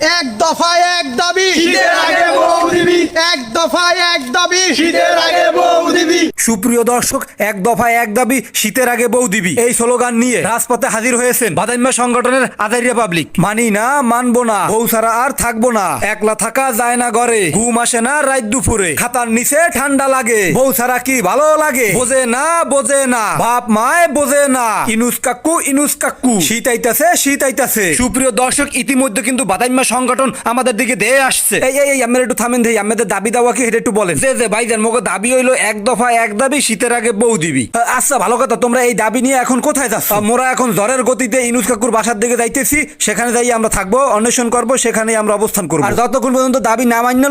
এক দফায় এক দাবি, শীতের আগে বউ দিবি। এক দফায় এক দাবি, শীতের আগে বউ দিবি। সুপ্রিয় দর্শক, এক দফায় এক দাবি, শীতের আগে বউ দিবি, এই স্লোগান নিয়ে রাজপথে হাজির হয়েছেন বাদাইম্মা সংগঠনের আজাইরিয়া পাবলিক। মানি না, মানবো না, বউ ছাড়া আর থাকবো না, একলা থাকা যায় না ঘরে, ঘুম আসে না রাত দুপুরে, খাতার নিচে ঠান্ডা লাগে, বউ ছাড়া কি ভালো লাগে, বোঝে না বোঝে না, বাপ মায় বোঝে না, ইনুস কাকু, শীত আইতাছে শীত আইতাছে। সুপ্রিয় দর্শক, ইতিমধ্যে কিন্তু বাদাইম্মা সংগঠন আমাদের দিকে দিয়ে আসছে। এই আমরা একটু থামেন দেই, আমাদের দাবি দাওয়া কি একটু বলেন। যে ভাইজান, মোকে দাবি হইলো এক দফা এক দাবি, শীতের আগে বউ দিবি। আচ্ছা, ভালো কথা, তোমরা এই দাবি নিয়ে এখন কোথায় যাচ্ছ? মোরা এখন ঝড়ের গতিতে ইনুস কাকুর বাসার দিকে যাইতেছি, সেখানে যাই আমরা থাকবো, অন্বেষণ করবো, সেখানেই আমরা অবস্থান করবো। আর যতক্ষণ পর্যন্ত দাবি না মান্য